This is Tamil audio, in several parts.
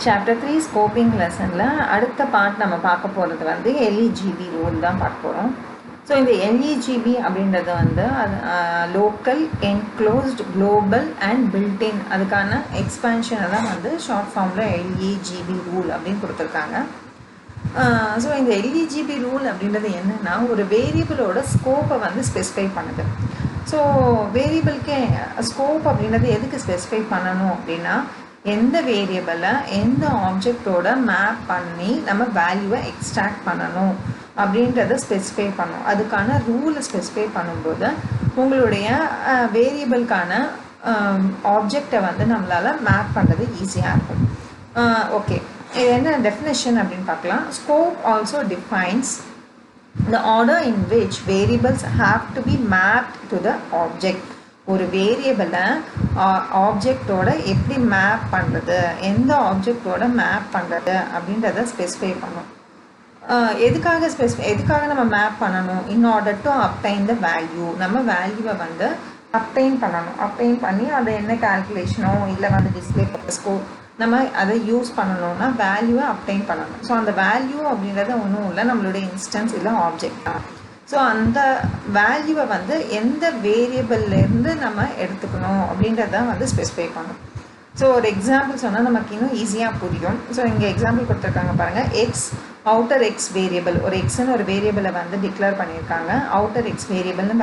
சாப்டர் 3 ஸ்கோப்பிங் லெசனில் அடுத்த பார்ட் நம்ம பார்க்க போகிறது வந்து எல்இஜிபி ரூல் தான் பார்க்க போகிறோம். ஸோ இந்த எல்இஜிபி அப்படின்றது வந்து அது local, enclosed, global and built-in அதுக்கான எக்ஸ்பேன்ஷனை தான் வந்து ஷார்ட் ஃபார்மில் எல்இஜிபி ரூல் அப்படின்னு கொடுத்துருக்காங்க. ஸோ இந்த எல்இஜிபி ரூல் அப்படின்றது என்னென்னா ஒரு வேரியபிளோட ஸ்கோப்பை வந்து ஸ்பெசிஃபை பண்ணுது. ஸோ வேரியபிளுக்கு ஸ்கோப் அப்படின்றது எதுக்கு ஸ்பெசிஃபை பண்ணணும் அப்படின்னா எந்த வேரியபிளை எந்த ஆப்ஜெக்டோட மேப் பண்ணி நம்ம வேல்யூவை எக்ஸ்ட்ராக்ட் பண்ணணும் அப்படின்றத ஸ்பெசிஃபை பண்ணணும். அதுக்கான ரூலை ஸ்பெசிஃபை பண்ணும்போது உங்களுடைய வேரியபிளுக்கான ஆப்ஜெக்டை வந்து நம்மளால் மேப் பண்ணுறது ஈஸியாக இருக்கும். ஓகே, இது என்ன டெஃபினேஷன் அப்படின்னு பார்க்கலாம். Scope also defines the order in which variables have to be mapped to the object. ஒரு வேரியபிளை ஆப்ஜெக்டோட எப்படி மேப் பண்ணுறது, எந்த ஆப்ஜெக்டோட மேப் பண்ணுறது அப்படின்றத ஸ்பெசிஃபை பண்ணும். எதுக்காக நம்ம மேப் பண்ணணும்? In order to obtained the value. நம்ம வேல்யூவை வந்து அப்டைன் பண்ணணும். அப்டைன் பண்ணி அதை என்ன கால்குலேஷனோ இல்லை வந்து டிஸ்பிளே பர்பஸ்க்கோ நம்ம அதை யூஸ் பண்ணணும்னா வேல்யூவை அப்டைன் பண்ணணும். ஸோ அந்த வேல்யூ அப்படின்றத ஒன்றும் இல்லை, நம்மளுடைய இன்ஸ்டன்ஸ் இல்லை ஆப்ஜெக்ட் தான். ஸோ அந்த வேல்யூவை வந்து எந்த வேரியபிள்லேருந்து நம்ம எடுத்துக்கணும் அப்படின்றத வந்து ஸ்பெசிஃபை பண்ணணும். ஸோ ஒரு எக்ஸாம்பிள் சொன்னால் நமக்கு இன்னும் ஈஸியாக புரியும். ஸோ இங்கே எக்ஸாம்பிள் கொடுத்துருக்காங்க பாருங்கள். அவுட்டர் எக்ஸ் வேரியபிள், ஒரு எக்ஸ்ன்னு ஒரு வேரியபிளை வந்து டிக்ளேர் பண்ணியிருக்காங்க. அவுட்டர் எக்ஸ் வேரியபிள்னு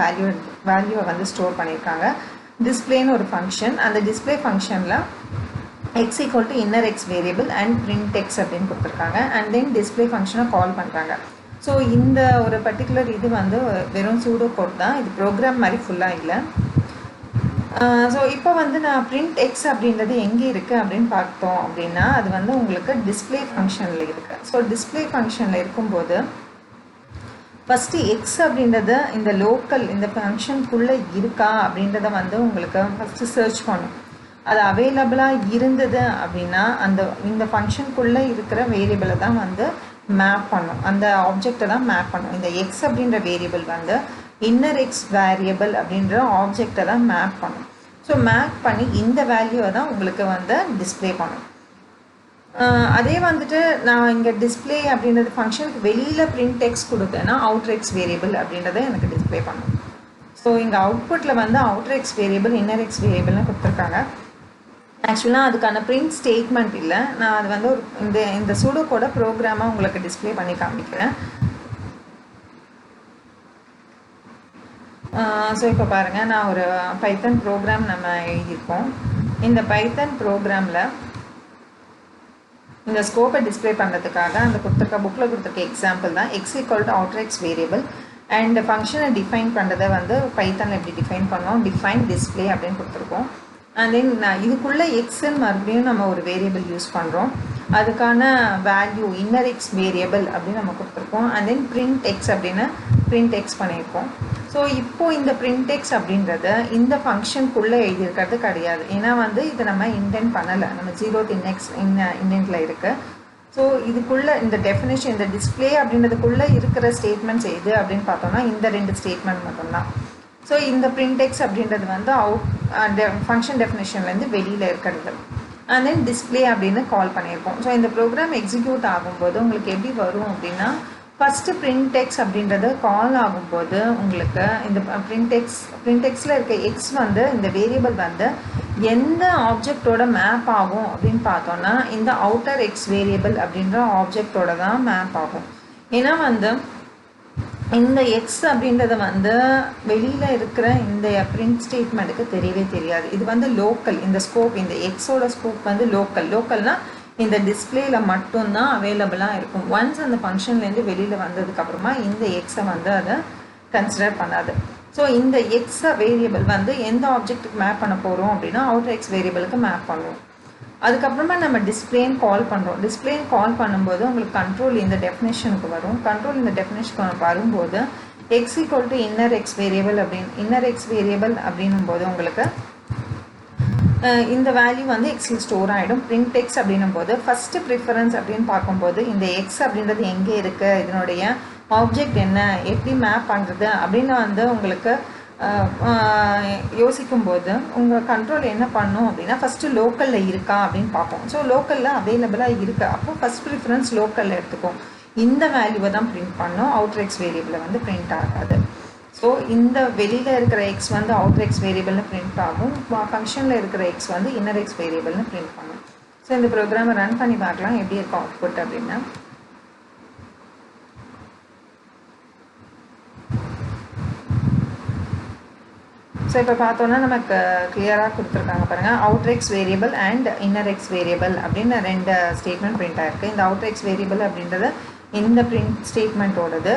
வேல்யூவை வந்து ஸ்டோர் பண்ணியிருக்காங்க. டிஸ்பிளேன்னு ஒரு ஃபங்க்ஷன், அந்த டிஸ்பிளே ஃபங்க்ஷனில் x equal to inner x variable and print x அப்படின்னு கொடுத்துருக்காங்க. அண்ட் தென் டிஸ்பிளே ஃபங்க்ஷனை கால் பண்ணுறாங்க. ஸோ இந்த ஒரு பர்டிகுலர் இது வந்து வெறும் சூடோ கோட் தான், இது ப்ரோக்ராம் மாதிரி ஃபுல்லாக இல்லை. ஸோ இப்போ வந்து நான் print x அப்படின்றது எங்கே இருக்குது அப்படின்னு பார்த்தோம் அப்படின்னா அது வந்து உங்களுக்கு டிஸ்பிளே ஃபங்க்ஷனில் இருக்குது. ஸோ டிஸ்பிளே ஃபங்க்ஷனில் இருக்கும்போது ஃபஸ்ட்டு எக்ஸ் அப்படின்றத இந்த லோக்கல் இந்த ஃபங்க்ஷனுக்குள்ளே இருக்கா அப்படின்றத வந்து உங்களுக்கு ஃபஸ்ட்டு சர்ச் பண்ணும். அது அவைலபிளாக இருந்தது அப்படின்னா இந்த ஃபங்க்ஷனுக்குள்ளே இருக்கிற வேரியபிளை தான் வந்து மேப் பண்ணும், அந்த ஆப்ஜெக்டை தான் மேப் பண்ணும். இந்த எக்ஸ் அப்படின்ற வேரியபிள் வந்து இன்னர் எக்ஸ் வேரியபிள் அப்படின்ற ஆப்ஜெக்டை தான் மேப் பண்ணும். ஸோ மேப் பண்ணி இந்த வேல்யூவை தான் உங்களுக்கு வந்து டிஸ்பிளே பண்ணும். அதே வந்துட்டு நான் இங்கே டிஸ்பிளே அப்படின்றது ஃபங்க்ஷனுக்கு வெளியில் பிரிண்ட் எக்ஸ் கொடுத்தேன்னா அவுட்டர் எக்ஸ் வேரியபிள் அப்படின்றத எனக்கு டிஸ்பிளே பண்ணும். ஸோ இங்கே அவுட்புட்டில் வந்து outer x variable, inner x வேரியபிள்னு கொடுத்துருக்காங்க. ஆக்சுவலாக அதுக்கான பிரிண்ட் ஸ்டேட்மெண்ட் இல்லை, நான் அது வந்து ஒரு இந்த சூடோக்கோட ப்ரோக்ராமாக உங்களுக்கு டிஸ்பிளே பண்ணி காமிக்கிறேன். ஸோ இப்போ பாருங்கள், நான் ஒரு பைத்தன் ப்ரோக்ராம் நம்ம எழுதியிருக்கோம். இந்த பைத்தன் ப்ரோக்ராமில் இந்த ஸ்கோப்பை டிஸ்பிளே பண்ணுறதுக்காக அந்த புக்கில் கொடுத்துருக்க எக்ஸாம்பிள் தான் X equal to outer x variable. And ஃபங்க்ஷனை டிஃபைன் பண்ணுறதை வந்து பைத்தனில் எப்படி டிஃபைன் பண்ணோம், டிஃபைன் டிஸ்பிளே அப்படின்னு கொடுத்துருக்கோம். அண்ட் தென் இதுக்குள்ளே எக்ஸ்ன்னு மறுபடியும் நம்ம ஒரு வேரியபிள் யூஸ் பண்ணுறோம், அதுக்கான வேல்யூ இன்னர் எக்ஸ் வேரியபிள் அப்படின்னு நம்ம கொடுத்துருக்கோம். அண்ட் தென் பிரிண்ட் எக்ஸ் அப்படின்னு பிரிண்ட் எக்ஸ் பண்ணியிருக்கோம். ஸோ இப்போது இந்த பிரிண்ட் எக்ஸ் அப்படின்றத இந்த ஃபங்க்ஷனுக்குள்ளே எழுதியிருக்கிறது கிடையாது, ஏன்னா வந்து இதை நம்ம இன்டென்ட் பண்ணலை, நம்ம 0th index இன்டென்ட்டில் இருக்குது. ஸோ இதுக்குள்ளே இந்த டெஃபினேஷன் இந்த டிஸ்பிளே அப்படின்றதுக்குள்ளே இருக்கிற ஸ்டேட்மெண்ட்ஸ் எது அப்படின்னு பார்த்தோம்னா இந்த 2 ஸ்டேட்மெண்ட் மட்டும்தான். ஸோ இந்த பிரிண்ட் எக்ஸ் அப்படின்றது வந்து ஃபங்க்ஷன் டெஃபினேஷன்லேருந்து வெளியில் இருக்கிறது. அண்ட் தென் டிஸ்பிளே அப்படின்னு கால் பண்ணியிருக்கோம். ஸோ இந்த ப்ரோக்ராம் எக்ஸிக்யூட் ஆகும்போது உங்களுக்கு எப்படி வரும் அப்படின்னா ஃபஸ்ட்டு பிரிண்ட் எக்ஸ் அப்படின்றது கால் ஆகும்போது உங்களுக்கு இந்த பிரிண்ட் எக்ஸில் இருக்க எக்ஸ் வந்து இந்த வேரியபிள் வந்து எந்த ஆப்ஜெக்டோட மேப் ஆகும் அப்படின்னு பார்த்தோன்னா இந்த அவுட்டர் எக்ஸ் வேரியபிள் அப்படின்ற ஆப்ஜெக்டோட தான் மேப் ஆகும். ஏன்னா வந்து இந்த எக்ஸ் அப்படின்றத வந்து வெளியில் இருக்கிற இந்த பிரிண்ட் ஸ்டேட்மெண்ட்டுக்கு தெரியவே தெரியாது. இது வந்து லோக்கல், இந்த ஸ்கோப், இந்த எக்ஸோட ஸ்கோப் வந்து லோக்கல்னால் இந்த டிஸ்பிளேயில் மட்டும்தான் அவைலபிளாக இருக்கும். ஒன்ஸ் அந்த ஃபங்க்ஷன்லேருந்து வெளியில் வந்ததுக்கப்புறமா இந்த எக்ஸை வந்து அதை கன்சிடர் பண்ணாது. ஸோ இந்த எக்ஸை வேரியபிள் வந்து எந்த ஆப்ஜெக்ட்டுக்கு மேப் பண்ண போகிறோம் அப்படின்னா அவுட்டர் எக்ஸ் வேரியபிளுக்கு மேப் பண்ணுவோம். அதுக்கப்புறமா நம்ம டிஸ்பிளேன்னு கால் பண்ணுறோம். டிஸ்பிளேன்னு கால் பண்ணும்போது உங்களுக்கு கண்ட்ரோல் இந்த டெஃபினேஷனுக்கு வரும். கண்ட்ரோல் இந்த டெஃபினேஷனுக்கு வரும்போது X equal to inner x variable அப்படின்னும் போது உங்களுக்கு இந்த வேல்யூ வந்து எக்ஸில் ஸ்டோர் ஆகிடும். பிரிண்ட் எக்ஸ் அப்படின்னும் போது ஃபஸ்ட்டு ப்ரிஃபரன்ஸ் அப்படின்னு பார்க்கும்போது இந்த எக்ஸ் அப்படின்றது எங்கே இருக்குது, இதனுடைய ஆப்ஜெக்ட் என்ன, எப்படி மேப் பண்ணுறது அப்படின்னு வந்து உங்களுக்கு யோசிக்கும்போது உங்கள் கண்ட்ரோல் என்ன பண்ணும் அப்படின்னா ஃபஸ்ட்டு லோக்கலில் இருக்கா அப்படின்னு பார்ப்போம். ஸோ லோக்கலில் அவைலபிளாக இருக்குது, அப்போ ஃபஸ்ட் ப்ரிஃபரன்ஸ் லோக்கலில் எடுத்துக்கும். இந்த வேல்யூவை தான் பிரிண்ட் பண்ணோம், அவுட்டர் எக்ஸ் வேரியபிளில் வந்து பிரிண்ட் ஆகாது. ஸோ இந்த வெளியில் இருக்கிற எக்ஸ் வந்து அவுட்டர் எக்ஸ் வேரியபிள்னு பிரிண்ட் ஆகும், ஃபங்க்ஷனில் இருக்கிற எக்ஸ் வந்து இன்னர் எக்ஸ் வேரியபிள்னு பிரிண்ட் பண்ணும். ஸோ இந்த ப்ரோக்ராமை ரன் பண்ணி பார்க்கலாம் எப்படி இருக்கும் அவுட்புட் அப்படின்னா. ஸோ இப்போ பார்த்தோன்னா நமக்கு கிளியராக கொடுத்துருக்காங்க பாருங்கள், outer x variable and inner x variable அப்படின்னு 2 ஸ்டேட்மெண்ட் பிரிண்ட் ஆகிருக்கு. இந்த அவுட்டர் எக்ஸ் வேரியபிள் அப்படின்றது இந்த பிரிண்ட் ஸ்டேட்மெண்ட்டோடது,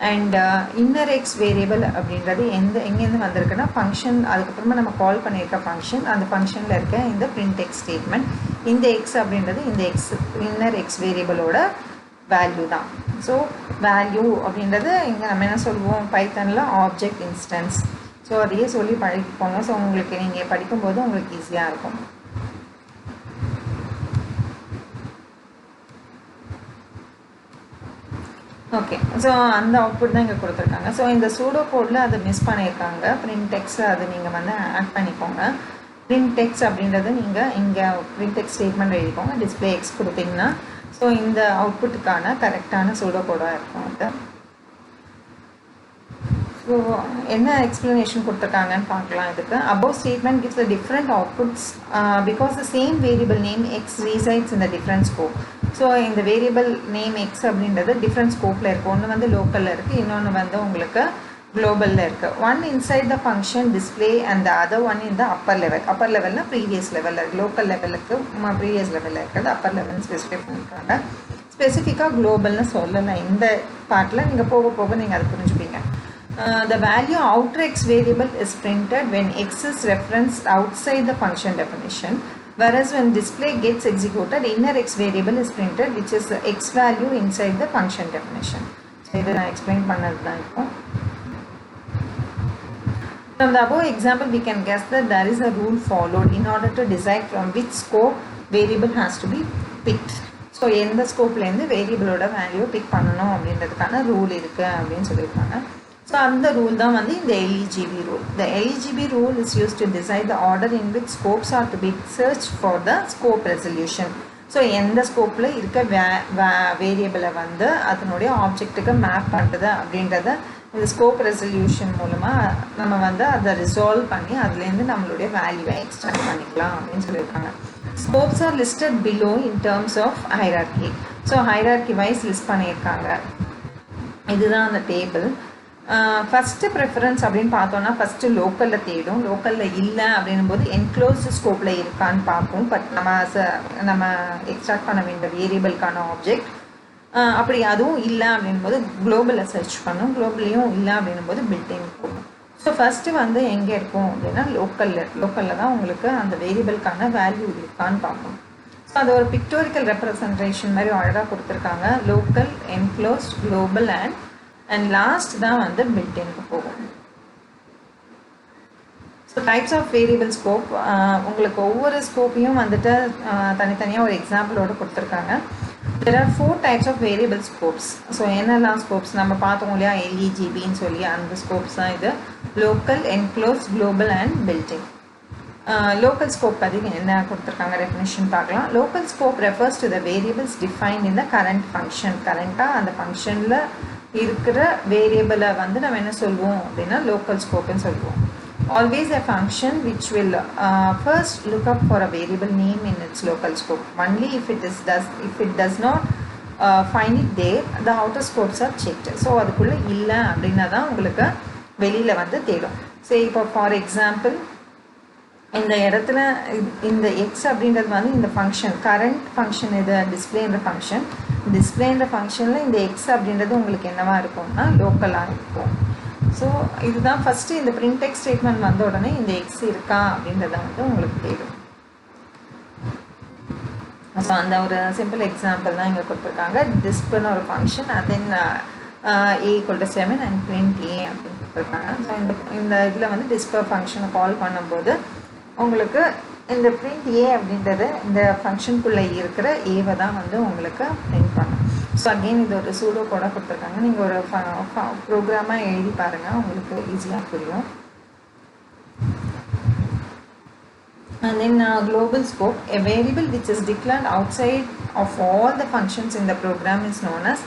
அண்ட் இன்னர் எக்ஸ் வேரியபிள் அப்படின்றது எங்கேருந்து வந்திருக்குன்னா ஃபங்க்ஷன், அதுக்கப்புறமா நம்ம கால் பண்ணியிருக்க ஃபங்க்ஷன், அந்த ஃபங்க்ஷனில் இருக்க இந்த பிரிண்ட் எக்ஸ் ஸ்டேட்மெண்ட். இந்த எக்ஸ் அப்படின்றது இந்த எக்ஸ் இன்னர் எக்ஸ் வேரியபிளோட வேல்யூ தான். ஸோ வேல்யூ அப்படின்றது இங்கே நம்ம என்ன சொல்லுவோம் பைத்தனில் ஆப்ஜெக்ட் இன்ஸ்டன்ஸ். ஸோ அதையே சொல்லி படிப்போங்க. ஸோ உங்களுக்கு நீங்கள் படிக்கும்போது உங்களுக்கு ஈஸியாக இருக்கும். ஓகே, ஸோ அந்த அவுட்புட் தான் இங்கே கொடுத்துருக்காங்க. ஸோ இந்த சூடோ கோடில் அதை மிஸ் பண்ணியிருக்காங்க, பிரிண்ட் டெக்ஸ்ட்டில் அது நீங்கள் வந்து ஆட் பண்ணிக்கோங்க. பிரிண்ட் டெக்ஸ்ட் அப்படின்றது நீங்கள் இங்கே பிரிண்ட் டெக்ஸ்ட் ஸ்டேட்மெண்ட் எழுதிக்கோங்க, டிஸ்பிளே எக்ஸ் கொடுத்தீங்கன்னா ஸோ இந்த அவுட்புட்டுக்கான கரெக்டான சூடோ கோடாக இருக்கும் அது. ஸோ என்ன எக்ஸ்ப்ளனேஷன் கொடுத்துருக்காங்கன்னு பார்க்கலாம் இதுக்கு. above statement gives the different outputs because the same variable name x resides in the different scope. So இந்த வேரியபிள் நேம் எக்ஸ் அப்படின்றது டிஃப்ரெண்ட் ஸ்கோப்பில் இருக்குது. ஒன்று வந்து லோக்கலில் இருக்குது, இன்னொன்று வந்து உங்களுக்கு குளோபலில் இருக்குது. One inside the function display and the other one இந்த அப்பர் லெவல். அப்பர் லெவல்னால் ப்ரீவியஸ் லெவலில் இருக்குது, லோக்கல் லெவலுக்கு ப்ரீவியஸ் லெவலில் இருக்கிறது அப்பர் லெவல்னு ஸ்பெசிஃபை பண்ணியிருக்காங்க. ஸ்பெசிஃபிக்காக குளோபல்னு சொல்லலை இந்த பார்ட்டில், நீங்கள் போக போக நீங்கள் அதை புரிஞ்சுப்பீங்க. The value outer x variable is printed when x is referenced outside the function definition, whereas when display gets executed, inner x variable is printed, which is the x value inside the function definition. So இதை நான் எக்ஸ்பிளைன் பண்ணது தான் இருக்கும். From the above example, we can guess that there is a rule followed in order to decide from which scope variable has to be picked. So எந்த ஸ்கோப்லேருந்து வேரியபிளோட வேல்யூ பிக் பண்ணணும் அப்படின்றதுக்கான ரூல் இருக்குது அப்படின்னு சொல்லியிருக்காங்க. ஸோ அந்த ரூல் தான் வந்து இந்த LEGB rule. The LEGB rule is used to decide the order in which scopes are to be searched for the scope resolution. So எந்த ஸ்கோப்பில் இருக்க வேரியபிளை வந்து அதனுடைய ஆப்ஜெக்ட்டுக்கு மேப் பண்ணுறது அப்படின்றத இந்த ஸ்கோப் ரெசல்யூஷன் மூலமாக நம்ம வந்து அதை ரிசால்வ் பண்ணி அதுலேருந்து நம்மளுடைய வேல்யூவை எக்ஸ்ட்ராக்ட் பண்ணிக்கலாம் அப்படின்னு சொல்லியிருக்காங்க. Scopes are listed below in terms of hierarchy. So hierarchy wise list பண்ணியிருக்காங்க. இதுதான் அந்த டேபிள். ஃபஸ்ட்டு ப்ரிஃபரன்ஸ் அப்படின்னு பார்த்தோன்னா ஃபஸ்ட்டு லோக்கலில் தேடும், லோக்கலில் இல்லை அப்படின்னும் போது என்க்ளோஸ்டு ஸ்கோப்பில் இருக்கான்னு பார்ப்போம். பட் நம்ம எக்ஸ்ட்ராக்ட் பண்ண வேண்டிய வேரியபிளுக்கான ஆப்ஜெக்ட் அப்படி அதுவும் இல்லை அப்படின்னும் போது குளோபலில் சர்ச் பண்ணும், குளோபல்லையும் இல்லை அப்படின்னும் போது பில்டின் போகும். ஸோ ஃபஸ்ட்டு வந்து எங்கே இருக்கும் அப்படின்னா லோக்கலில் தான் உங்களுக்கு அந்த வேரியபிளுக்கான வேல்யூ இருக்கான்னு பார்ப்போம். ஸோ அது ஒரு பிக்டோரிக்கல் ரெப்ரசன்டேஷன் மாதிரி அழகாக கொடுத்துருக்காங்க. Local, enclosed, global and last தான் வந்து பில்டினுக்கு போகும். So types of variable scope உங்களுக்கு ஒவ்வொரு ஸ்கோப்பையும் வந்துட்டு தனித்தனியாக ஒரு எக்ஸாம்பிளோடு கொடுத்துருக்காங்க. There are 4 types of variable scopes. So என்னெல்லாம் ஸ்கோப்ஸ் நம்ம பார்த்தோம் இல்லையா, LEGBன்னு சொல்லி அந்த ஸ்கோப்ஸ் தான் இது. Local, enclose, global and building. Local scope பற்றி என்ன கொடுத்துருக்காங்க டெஃபினிஷன் பார்க்கலாம். Local scope refers to the variables defined in the current function. கரண்ட்டாக அந்த ஃபங்க்ஷனில் இருக்கிற வேரியபிளை வந்து நம்ம என்ன சொல்லுவோம் அப்படின்னா லோக்கல் ஸ்கோப்புன்னு சொல்லுவோம். Always a function which will first look up for a variable name in its local scope. Only if it does not find it there, the outer scopes are checked. So அதுக்குள்ளே இல்லை அப்படின்னா தான் உங்களுக்கு வெளியில் வந்து தேடும். ஸோ இப்போ ஃபார் எக்ஸாம்பிள் இந்த இடத்துல இந்த எக்ஸ் அப்படின்றது வந்து இந்த ஃபங்க்ஷன் கரண்ட் ஃபங்க்ஷன் இது டிஸ்பிளேன்ற ஃபங்க்ஷன். டிஸ்பிளேன்ற ஃபங்க்ஷனில் இந்த எக்ஸ் அப்படின்றது உங்களுக்கு என்னவாக இருக்கும்னா லோக்கலாக இருக்கும். ஸோ இதுதான் ஃபஸ்ட்டு இந்த பிரிண்ட் டெக்ஸ்ட் ஸ்டேட்மெண்ட் வந்த உடனே இந்த எக்ஸ் இருக்கா அப்படின்றத வந்து உங்களுக்கு தேடும். ஸோ அந்த ஒரு சிம்பிள் எக்ஸாம்பிள் தான் இங்கே கொடுத்துருக்காங்க. டிஸ்ப்ளேன்னு ஒரு function, then A=7 and print A அப்படின்னு கொடுத்துருக்காங்க. ஸோ இந்த இதில் வந்து டிஸ்ப்ளே ஃபங்க்ஷனை கால் பண்ணும்போது உங்களுக்கு இந்த பிரிண்ட் A அப்படின்றது இந்த ஃபங்க்ஷனுக்குள்ளே இருக்கிற ஏவை தான் வந்து உங்களுக்கு பிரிண்ட் பண்ணும். ஸோ அகெயின் இது ஒரு சூடோ கோடாக கொடுத்துருக்காங்க. நீங்கள் ஒரு ப்ரோக்ராமாக எழுதி பாருங்கள், உங்களுக்கு ஈஸியாக புரியும். And then global scope, a variable which is declared outside of all the functions in the program is known as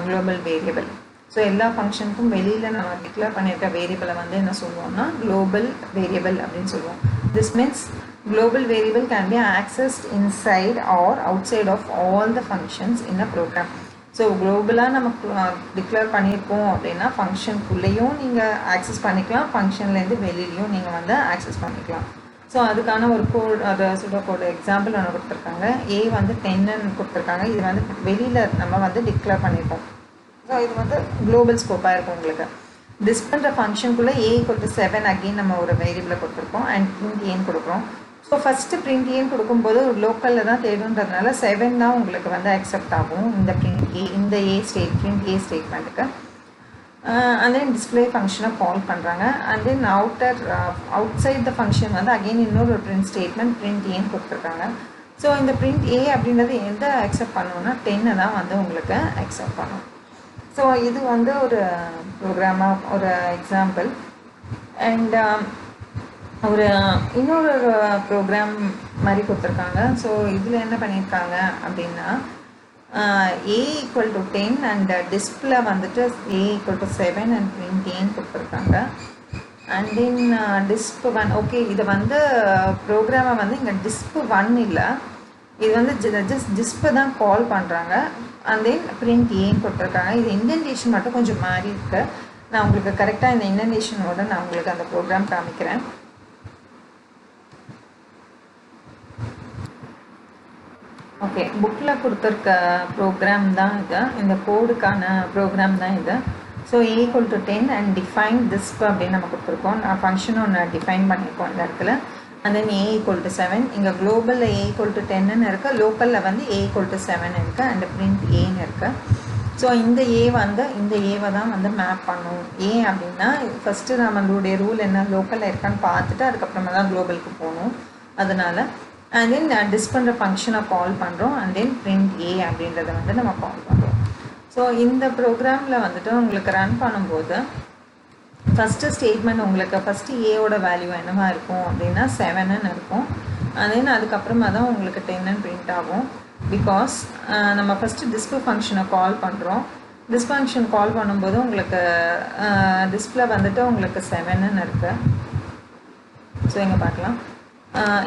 global variable. So எல்லா ஃபங்க்ஷனுக்கும் வெளியில் நம்ம டிக்ளேர் பண்ணியிருக்க வேரியபிளை வந்து என்ன சொல்லுவோம்னா குளோபல் வேரியபிள் அப்படின்னு சொல்லுவோம். This means global variable can be accessed inside or outside of all the functions in a program. So குளோபலாக நம்ம டிக்ளேர் பண்ணியிருக்கோம் அப்படின்னா ஃபங்க்ஷனுக்குள்ளேயும் நீங்கள் ஆக்சஸ் பண்ணிக்கலாம், ஃபங்க்ஷன்லேருந்து வெளியிலையும் நீங்கள் வந்து ஆக்சஸ் பண்ணிக்கலாம். ஸோ அதுக்கான ஒரு கோட், அது சுடோகோட் எக்ஸாம்பிள் ஒன்று கொடுத்துருக்காங்க. ஏ வந்து 10ன்னு கொடுத்துருக்காங்க. இது வந்து வெளியில் நம்ம வந்து டிக்ளேர் பண்ணியிருக்கோம். ஸோ இது வந்து குளோபல் ஸ்கோப்பாக இருக்கும் உங்களுக்கு. திஸ் பண்ணுற ஃபங்க்ஷனுக்குள்ளே ஏ = 7 அகெயின் நம்ம ஒரு வேரியபிளை கொடுத்துருக்கோம் அண்ட் பிரிண்ட் ஏன்னு கொடுக்குறோம். ஸோ ஃபஸ்ட்டு பிரிண்ட் ஏன்னு கொடுக்கும்போது ஒரு லோக்கலில் தான் தேடுன்றதுனால 7 தான் உங்களுக்கு வந்து அக்செப்ட் ஆகும் இந்த பிரிண்ட் ஏ, இந்த பிரிண்ட் ஏ ஸ்டேட்மெண்ட்டுக்கு. அண்ட் தென் டிஸ்பிளே ஃபங்க்ஷனை கால் பண்ணுறாங்க. And then outside the function வந்து அகெயின் இன்னொரு ஒரு பிரிண்ட் ஸ்டேட்மெண்ட் பிரிண்ட் ஏன்னு கொடுத்துருக்காங்க. ஸோ இந்த பிரிண்ட் ஏ அப்படின்றது எந்த அக்செப்ட் பண்ணணும்னா 10 தான் வந்து உங்களுக்கு அக்செப்ட் பண்ணும். ஸோ இது வந்து ஒரு ப்ரோக்ராமாக ஒரு எக்ஸாம்பிள். அண்ட் ஒரு இன்னொரு ப்ரோக்ராம் மாதிரி கொடுத்துருக்காங்க. ஸோ இதில் என்ன பண்ணியிருக்காங்க அப்படின்னா ஏ = 10 அண்ட் டிஸ்பிளே வந்துட்டு ஏ = 7 அண்ட் பிரிண்ட் ஏன்னு கொடுத்துருக்காங்க. And then டிஸ்ப் 1. ஓகே, இதை வந்து ப்ரோக்ராமை வந்து இங்கே டிஸ்ப் 1 இல்லை, இது வந்து ஜஸ்ட் டிஸ்பை தான் கால் பண்ணுறாங்க. அண்ட் தென் பிரிண்ட் ஏன்னு கொடுத்துருக்காங்க. இது இன்டென்டேஷன் மட்டும் கொஞ்சம் மாறி இருக்கு. நான் உங்களுக்கு கரெக்டாக இந்த இன்டென்டேஷனோட நான் உங்களுக்கு அந்த ப்ரோக்ராம் காமிக்கிறேன். ஓகே, புக்கில் கொடுத்துருக்க ப்ரோக்ராம் தான் இது, இந்த கோடுக்கான ப்ரோக்ராம் தான் இது. ஸோ ஏ = 10 அண்ட் டிஃபைன் டிஸ்ப் அப்படின்னு நம்ம கொடுத்துருக்கோம். நான் ஃபங்க்ஷன் ஒன்று டிஃபைன் பண்ணியிருக்கோம் இந்த இடத்துல. அண்ட் தென் ஏ = 7, இங்கே குளோபலில் ஏ = 10ன்னு இருக்குது, லோக்கலில் வந்து ஏ = 7 இருக்குது அண்ட் பிரிண்ட் ஏன்னு இருக்குது. ஸோ இந்த ஏவை தான் வந்து மேப் பண்ணும். ஏ அப்படின்னா ஃபஸ்ட்டு நம்மளுடைய ரூல் என்ன, லோக்கலில் இருக்கான்னு பார்த்துட்டு அதுக்கப்புறமா தான் குளோபலுக்கு போகணும். அதனால் அண்ட் தென் டிஸ் பண்ணுற ஃபங்க்ஷனை கால் பண்ணுறோம் அண்ட் தென் பிரிண்ட் ஏ அப்படின்றத வந்து நம்ம கால் பண்ணுறோம். ஸோ இந்த ப்ரோக்ராமில் வந்துட்டு உங்களுக்கு ரன் பண்ணும்போது ஃபஸ்ட்டு ஸ்டேட்மெண்ட் உங்களுக்கு ஃபஸ்ட்டு ஏவோட வேல்யூ என்னவாக இருக்கும் அப்படின்னா 7ன்னு இருக்கும். அண்ட் தென் அதுக்கப்புறமா தான் உங்களுக்கு 10ன்னு பிரிண்ட் ஆகும். பிகாஸ் நம்ம ஃபஸ்ட்டு டிஸ்பிளே ஃபங்க்ஷனை கால் பண்ணுறோம். டிஸ் ஃபங்க்ஷன் கால் பண்ணும்போது உங்களுக்கு டிஸ்பிளே வந்துட்டு உங்களுக்கு 7ன்னு இருக்குது. ஸோ இங்கே பார்க்கலாம்,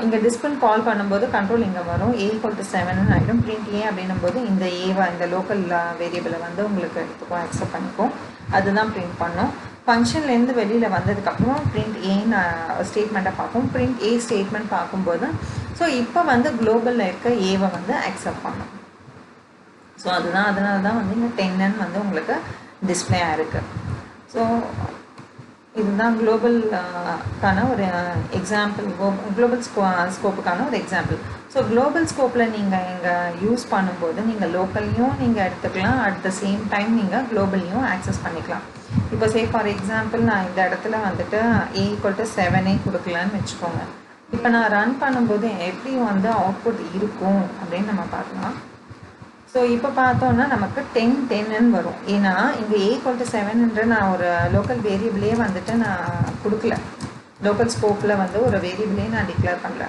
இங்கே டிஸ்பிளே கால் பண்ணும்போது கண்ட்ரோல் இங்கே வரும், ஏ = 7ன்னு ஆகிடும். பிரிண்ட் ஏ அப்படின்னும் போது இந்த ஏவா இந்த லோக்கல் வேரியபிளை வந்து உங்களுக்கு எடுத்துக்கும், அக்செப்ட் பண்ணிக்கும், அதுதான் பிரிண்ட் பண்ணும். ஃபங்க்ஷன்லேருந்து வெளியில் வந்ததுக்கப்புறம் பிரிண்ட் ஏன்னு ஸ்டேட்மெண்ட்டை பார்ப்போம். பிரிண்ட் ஏ ஸ்டேட்மெண்ட் பார்க்கும்போது ஸோ இப்போ வந்து குளோபலில் இருக்க ஏவை வந்து அக்செப்ட் பண்ணும். ஸோ அதனால தான் வந்து இங்கே 10ன்னு வந்து உங்களுக்கு டிஸ்பிளே ஆகிருக்கு. ஸோ இதுதான் குளோபல்கான ஒரு எக்ஸாம்பிள், குளோபல் ஸ்கோப்புக்கான ஒரு எக்ஸாம்பிள். ஸோ குளோபல் ஸ்கோப்பில் நீங்கள் இங்கே யூஸ் பண்ணும்போது நீங்கள் லோக்கல்லையும் நீங்கள் எடுத்துக்கலாம், அட் த சேம் டைம் நீங்கள் குளோபல்லையும் ஆக்சஸ் பண்ணிக்கலாம். இப்போ ஃபார் எக்ஸாம்பிள் நான் இந்த இடத்துல வந்துட்டு ஏ = 7 கொடுக்கலான்னு வச்சுக்கோங்க. இப்போ நான் ரன் பண்ணும்போது எப்படி வந்து அவுட்புட் இருக்கும் அப்படின்னு நம்ம பார்க்கலாம். ஸோ இப்போ பார்த்தோன்னா நமக்கு 10ன்னு வரும். ஏன்னா இங்கே ஏ = 7ன்ற நான் ஒரு லோக்கல் வேரியபிளே வந்துட்டு நான் கொடுக்கல, லோக்கல் ஸ்கோப்பில் வந்து ஒரு வேரியபிளே நான் டிக்ளேர் பண்ணல.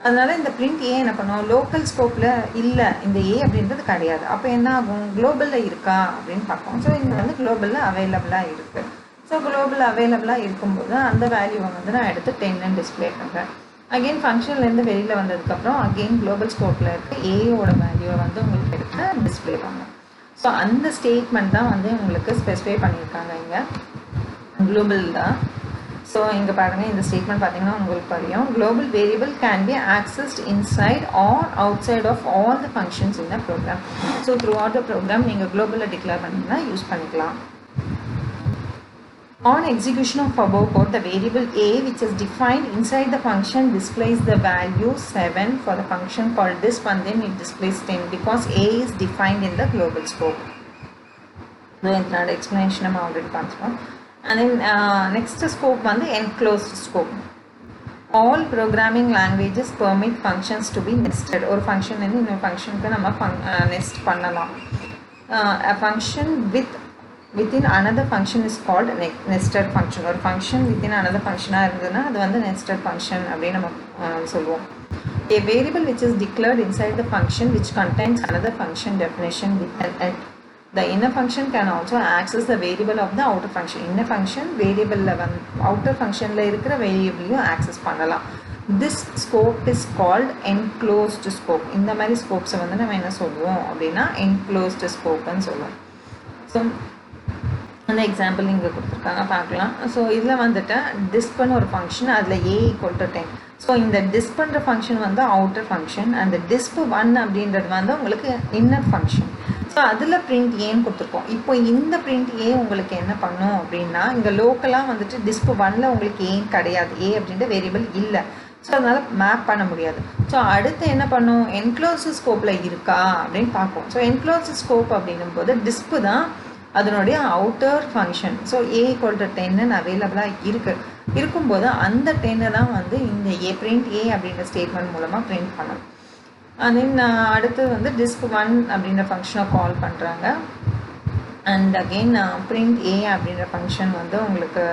அதனால் இந்த பிரிண்ட் ஏ என்ன பண்ணுவோம், லோக்கல் ஸ்கோப்பில் இல்லை இந்த ஏ அப்படின்றது கிடையாது. அப்போ என்ன ஆகும், குளோபலில் இருக்கா அப்படின்னு பார்ப்போம். ஸோ இங்கே வந்து குளோபலில் அவைலபிளாக இருக்குது. ஸோ குளோபல் அவைலபிளாக இருக்கும்போது அந்த வேல்யூவை வந்து நான் எடுத்து 10ன்னு டிஸ்பிளே பண்ணுறேன். அகெயின் ஃபங்க்ஷன்லேருந்து வெளியில் வந்ததுக்கப்புறம் அகெயின் குளோபல் ஸ்கோப்பில் இருக்க ஏயோட வேல்யூவை வந்து உங்களுக்கு எடுத்து டிஸ்பிளே பண்ணும். ஸோ அந்த ஸ்டேட்மெண்ட் தான் வந்து உங்களுக்கு ஸ்பெசிஃபை பண்ணியிருக்காங்க இங்கே குளோபல் தான். ஸோ இங்கே பாருங்கள், இந்த ஸ்டேட்மெண்ட் பார்த்தீங்கன்னா உங்களுக்கு தெரியும், global variable can be accessed inside or outside of all the functions in the program. So throughout the program நீங்கள் குளோபலில் டிக்ளேர் பண்ணிங்கன்னா யூஸ் பண்ணிக்கலாம். On execution of above code, the variable a which is defined inside the function displays the value 7 for the function called disp and then it displays 10 because a is defined in the global scope. So in that explanation I already considered. And then next scope வந்து enclosed scope. All programming languages permit functions to be nested. ஒரு function வந்து இன்னொரு functionக்கு நம்ம nest பண்ணலாம். A function with within another function is called nested function. ஒரு function within another function-ஆக இருந்ததுன்னா அது வந்து nested function அப்படின்னு நம்ம சொல்லுவோம். A variable which is declared inside the function which contains another function definition and the inner function can also access the variable of the outer function. Inner function variable outer functionல இருக்கிற variableயும் access பண்ணலாம். This scope is called enclosed scope. இந்த மாதிரி scopes வந்து நம்ம என்ன சொல்லுவோம் அப்படின்னா enclosed scopeன்னு சொல்லுவோம். ஸோ அந்த எக்ஸாம்பிள் இங்கே கொடுத்துருக்காங்க பார்க்கலாம். ஸோ இதில் வந்துட்டு டிஸ்ப்னு ஒரு ஃபங்க்ஷன், அதில் a = 10. ஸோ இந்த டிஸ்ப்ன்ற ஃபங்க்ஷன் வந்து அவுட்டர் ஃபங்க்ஷன், அந்த disp 1 அப்படின்றது வந்து உங்களுக்கு இன்னர் ஃபங்க்ஷன். ஸோ அதில் பிரிண்ட் ஏன்னு கொடுத்துருக்கோம். இப்போ இந்த பிரிண்ட் ஏ உங்களுக்கு என்ன பண்ணும் அப்படின்னா, இங்கே லோக்கலாக வந்துட்டு disp 1ல் உங்களுக்கு ஏன் கிடையாது, ஏ அப்படின்ற வேரியபிள் இல்லை. ஸோ அதனால் மேப் பண்ண முடியாது. ஸோ அடுத்து என்ன பண்ணும், என்க்ளோஸ்டு ஸ்கோப்பில் இருக்கா அப்படின்னு பார்ப்போம். ஸோ என்க்ளோஸ்டு ஸ்கோப் அப்படின்னும் போது டிஸ்ப் தான் அதனுடைய அவுட்டர் ஃபங்க்ஷன். ஸோ a = 10 அவைலபிளாக இருக்கும்போது அந்த 10 தான் வந்து இந்த பிரிண்ட் ஏ அப்படின்ற ஸ்டேட்மெண்ட் மூலமாக பிரிண்ட் பண்ணணும். தென் அடுத்து வந்து disp 1 அப்படின்ற ஃபங்க்ஷனை கால் பண்ணுறாங்க. அண்ட் அகெயின் பிரிண்ட் ஏ அப்படின்ற ஃபங்க்ஷன் வந்து உங்களுக்கு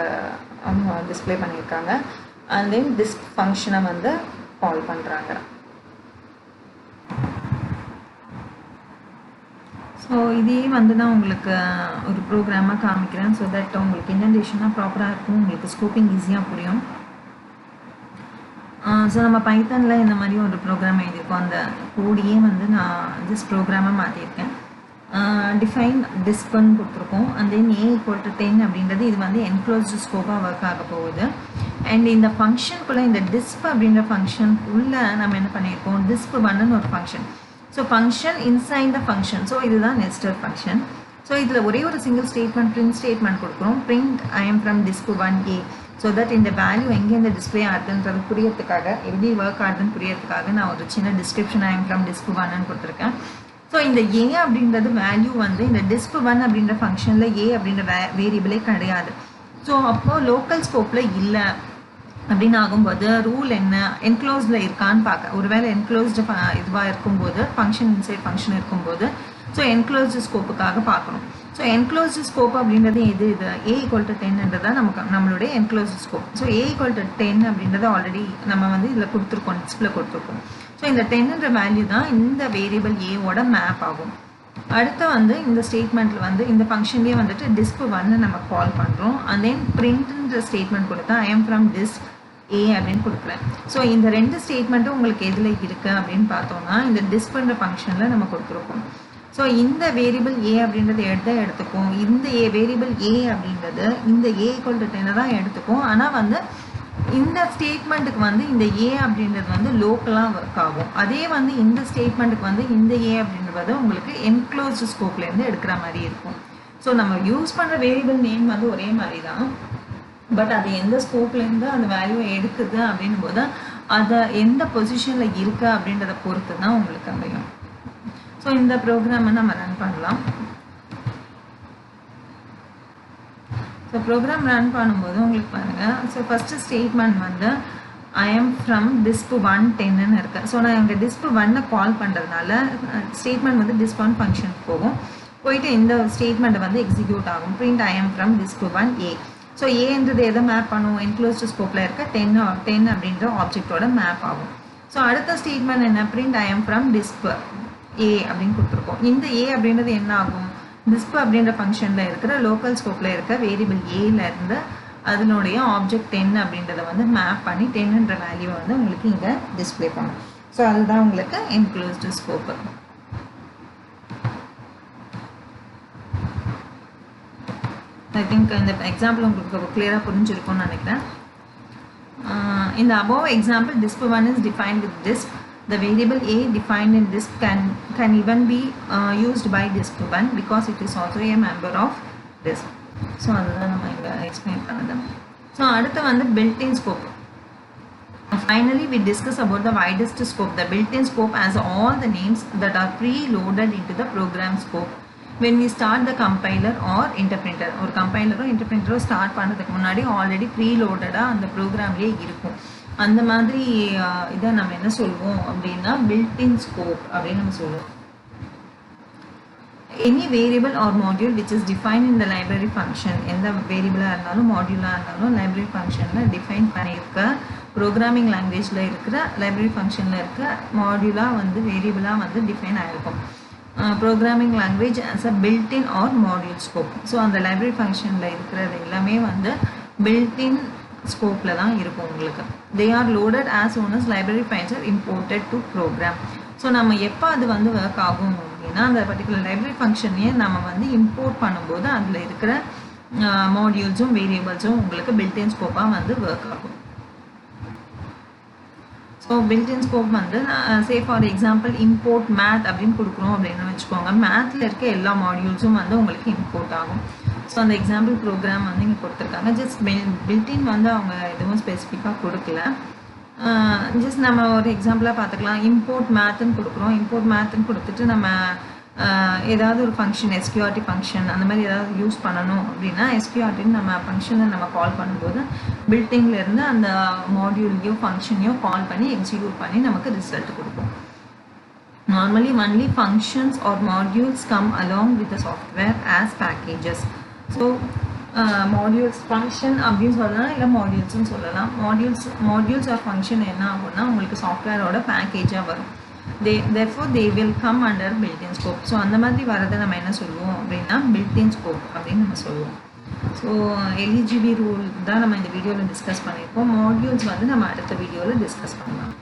டிஸ்பிளே பண்ணியிருக்காங்க. அண்ட் தென் disp ஃபங்க்ஷனை வந்து கால் பண்ணுறாங்க. ஸோ இதே வந்து நான் உங்களுக்கு ஒரு ப்ரோக்ராமாக காமிக்கிறேன். ஸோ தட் உங்களுக்கு இன்டென்டேஷனாக ப்ராப்பராக இருக்கும், உங்களுக்கு ஸ்கோப்பிங் ஈஸியாக புரியும். ஸோ நம்ம பைத்தானில் இந்த மாதிரி ஒரு ப்ரோக்ராம் எழுதியிருக்கோம். அந்த கோடியே வந்து நான் ஜஸ்ட் ப்ரோக்ராமாக மாற்றியிருக்கேன். டிஃபைன் டிஸ்ப்னு கொடுத்துருக்கோம். அண்ட் தென் a = 10 அப்படின்றது இது வந்து என்க்ளோஸ்டு ஸ்கோப்பாக ஒர்க் ஆக போகுது. அண்ட் இந்த ஃபங்க்ஷனுக்குள்ளே இந்த disp அப்படின்ற ஃபங்க்ஷனுக்குள்ளே நம்ம என்ன பண்ணியிருக்கோம், disp 1ன்னு ஒரு function. So function inside the function. So இதுதான் நெஸ்டட் ஃபங்க்ஷன். ஸோ இதில் ஒரே ஒரு சிங்கிள் ஸ்டேட்மெண்ட் பிரிண்ட் ஸ்டேட்மெண்ட் கொடுக்குறோம். Print I am from disp 1a. So that இந்த வேல்யூ எங்கேருந்து டிஸ்பிளே ஆகுதுன்றது புரியறதுக்காக, எப்படி ஒர்க் ஆகுதுன்னு புரியறதுக்காக நான் ஒரு சின்ன description I am from disp 1ன்னு கொடுத்துருக்கேன். ஸோ இந்த a அப்படின்றது வேல்யூ வந்து இந்த disp 1 அப்படின்ற ஃபங்க்ஷனில் a அப்படின்ற வேரியபிளே கிடையாது. ஸோ அப்போது லோக்கல் ஸ்கோப்பில் இல்லை அப்படின்னு ஆகும்போது ரூல் என்ன, என்க்ளோஸ்டில் இருக்கான்னு பார்க்க. ஒருவேளை என்க்ளோஸ்டு இதுவாக இருக்கும்போது ஃபங்க்ஷன் இன்சைட் ஃபங்க்ஷன் இருக்கும்போது ஸோ என்க்ளோஸ்டு ஸ்கோப்புக்காக பார்க்கணும். ஸோ என்க்ளோஸ்டு ஸ்கோப் அப்படின்றது இது a = 10ன்றதா நம்மளுடைய என்க்ளோஸ்டு ஸ்கோப். ஸோ a = 10 அப்படின்றத ஆல்ரெடி நம்ம வந்து இதில் கொடுத்துருக்கோம், டிஸ்பிளே கொடுத்துருக்கோம். ஸோ இந்த 10ன்ற வேல்யூ தான் இந்த வேரியபிள் ஏவோட மேப் ஆகும். அடுத்து வந்து இந்த ஸ்டேட்மெண்ட்டில் வந்து இந்த ஃபங்க்ஷன்லேயே வந்துட்டு disp 1 நம்ம கால் பண்ணுறோம். அண்ட் தென் பிரிண்ட்ன்ற ஸ்டேட்மெண்ட் கொடுத்தா I am from disp a அப்படின்னு கொடுக்குறேன். ஸோ இந்த ரெண்டு ஸ்டேட்மெண்ட்டும் உங்களுக்கு எதில் இருக்குது அப்படின்னு பார்த்தோம்னா இந்த டிஸ்ப்ன்ற ஃபங்க்ஷனில் நம்ம கொடுத்துருக்கோம். ஸோ இந்த வேரியபிள் a அப்படின்றது எடுத்துக்கும், இந்த வேரியபிள் a அப்படின்றது இந்த a = 10 தான் எடுத்துக்கும். ஆனால் வந்து இந்த ஸ்டேட்மெண்ட்டுக்கு வந்து இந்த a அப்படின்றது வந்து லோக்கலாக ஒர்க் ஆகும். அதே வந்து இந்த ஸ்டேட்மெண்ட்டுக்கு வந்து இந்த a அப்படின்றது உங்களுக்கு என்க்ளோஸ்டு ஸ்கோப்லேருந்து எடுக்கிற மாதிரி இருக்கும். ஸோ நம்ம யூஸ் பண்ணுற வேரியபிள் நேம் வந்து ஒரே மாதிரி தான், பட் அது எந்த ஸ்கோப்லேருந்து அந்த வேல்யூவை எடுக்குது அப்படின்னும் போது அதை எந்த பொசிஷனில் இருக்குது அப்படின்றத பொறுத்து தான் உங்களுக்கு அமையும். ஸோ இந்த ப்ரோக்ராமை நம்ம ரன் பண்ணலாம். ஸோ ப்ரோக்ராம் ரன் பண்ணும்போது உங்களுக்கு பாருங்கள். ஸோ ஃபஸ்ட்டு ஸ்டேட்மெண்ட் வந்து I am from disp 110ன்னு இருக்குது. ஸோ நான் இங்கே disp 1 கால் பண்ணுறதுனால ஸ்டேட்மெண்ட் வந்து disp 1 ஃபங்க்ஷனுக்கு போயிட்டு இந்த ஸ்டேட்மெண்ட்டை வந்து எக்ஸிக்யூட் ஆகும். Print I am from disp 1a. So ஏன்றது எதை மேப் பண்ணுவோம், என்க்ளோஸ்டு ஸ்கோப்பில் இருக்க 10 அப்படின்ற ஆப்ஜெக்டோட மேப் ஆகும். ஸோ அடுத்த ஸ்டேட்மெண்ட் என்ன, print I am from disp a அப்படின்னு கொடுத்துருக்கோம். இந்த a அப்படின்றது என்ன ஆகும், disp அப்படின்ற ஃபங்க்ஷனில் இருக்கிற லோக்கல் ஸ்கோப்பில் இருக்க வேரியபிள் ஏலேருந்து அதனுடைய ஆப்ஜெக்ட் 10 அப்படின்றத வந்து மேப் பண்ணி 10ன்ற வேல்யூவை வந்து உங்களுக்கு இங்கே டிஸ்பிளே பண்ணும். ஸோ அதுதான் உங்களுக்கு என்க்ளோஸ்டு ஸ்கோப்பு. ஐ திங்க் இந்த எக்ஸாம்பிள் உங்களுக்கு கிளியராக புரிஞ்சிருக்கும்னு நினைக்கிறேன். In the above example, disp 1 is defined with disp. The variable a defined in disp can even be used by disp 1 because it is also a member of disp. So அதுதான் நம்ம இங்கே எக்ஸ்பிளைன் பண்ணது. ஸோ அடுத்து வந்து built-in scope. Finally, we discuss about the widest scope. The built-in scope has all the names that are pre-loaded into the program scope when we start the compiler or interpreter. ஒரு கம்பைலரோ இன்டர்பிரிண்டரோ ஸ்டார்ட் பண்ணுறதுக்கு முன்னாடி ஆல்ரெடி ப்ரீலோடடாக அந்த ப்ரோக்ராம்லேயே இருக்கும். அந்த மாதிரி இதை நம்ம என்ன சொல்லுவோம் அப்படின்னா பில்ட் இன் ஸ்கோப் அப்படின்னு நம்ம சொல்லுவோம். Any variable or module which is define in the library function, எந்த வேரியபிளாக இருந்தாலும் மாடியூலாக இருந்தாலும் லைப்ரரி ஃபங்க்ஷனில் டிஃபைன் பண்ணியிருக்க ப்ரோக்ராமிங் லாங்குவேஜில் இருக்கிற லைப்ரரி ஃபங்க்ஷனில் இருக்க மாடியூலாக வந்து வேரியபிளாக வந்து டிஃபைன் ஆகிருக்கும். Programming language as a built in or module scope. So அந்த லைப்ரரி ஃபங்க்ஷனில் இருக்கிறது எல்லாமே வந்து பில்டின் ஸ்கோப்பில் தான் இருக்கும் உங்களுக்கு. They are loaded as soon as library files are imported to program. So நம்ம எப்போ அது வந்து ஒர்க் ஆகும் அப்படின்னா அந்த பர்டிகுலர் லைப்ரரி ஃபங்க்ஷனையே நம்ம வந்து இம்போர்ட் பண்ணும்போது அதில் இருக்கிற மாடியூல்ஸும் வேரியபிள்ஸும் உங்களுக்கு பில்டின் ஸ்கோப்பாக வந்து ஒர்க் ஆகும். ஸோ பில்டின் ஸ்கோப் வந்து say for example import math அப்படின்னு கொடுக்குறோம் அப்படின்னு வச்சுக்கோங்க. மேத்தில் இருக்க எல்லா மாடியூல்ஸும் வந்து உங்களுக்கு இம்போர்ட் ஆகும். ஸோ அந்த எக்ஸாம்பிள் ப்ரோக்ராம் வந்து இங்கே கொடுத்துருக்காங்க. ஜஸ்ட் பில்டின் வந்து அவங்க எதுவும் ஸ்பெசிஃபிக்காக கொடுக்கல. ஜஸ்ட் நம்ம ஒரு எக்ஸாம்பிளாக பார்த்துக்கலாம். இம்போர்ட் மேத்துன்னு கொடுக்குறோம். இம்போர்ட் மேத்துன்னு கொடுத்துட்டு நம்ம ஏதாவது ஒரு ஃபங்க்ஷன் எஸ்கியூஆர்டி ஃபங்க்ஷன் அந்த மாதிரி ஏதாவது யூஸ் பண்ணணும் அப்படின்னா எஸ்கியூஆர்டின்னு நம்ம ஃபங்க்ஷனை நம்ம கால் பண்ணும்போது பில்டிங்லேருந்து அந்த மாடியூலையோ ஃபங்க்ஷனையோ கால் பண்ணி எக்ஸிக்யூட் பண்ணி நமக்கு ரிசல்ட் கொடுக்கும். Normally only functions or modules come along with the software as packages. So modules function அப்படின்னு சொல்லலாம், இல்லை மாடியூல்ஸ்னு சொல்லலாம். மாடியூல்ஸ் ஆர் ஃபங்க்ஷன் என்ன ஆகும்னா உங்களுக்கு சாஃப்ட்வேரோட பேக்கேஜாக வரும். therefore they will come under built-in scope. So அந்த மாதிரி வரதை நம்ம என்ன சொல்லுவோம் அப்படின்னா built-in scope அப்படின்னு நம்ம சொல்லுவோம். ஸோ எலிஜிபி ரூல் தான் நம்ம இந்த வீடியோவில் டிஸ்கஸ் பண்ணியிருக்கோம். மாடியூல்ஸ் வந்து நம்ம அடுத்த வீடியோவில் டிஸ்கஸ் பண்ணலாம்.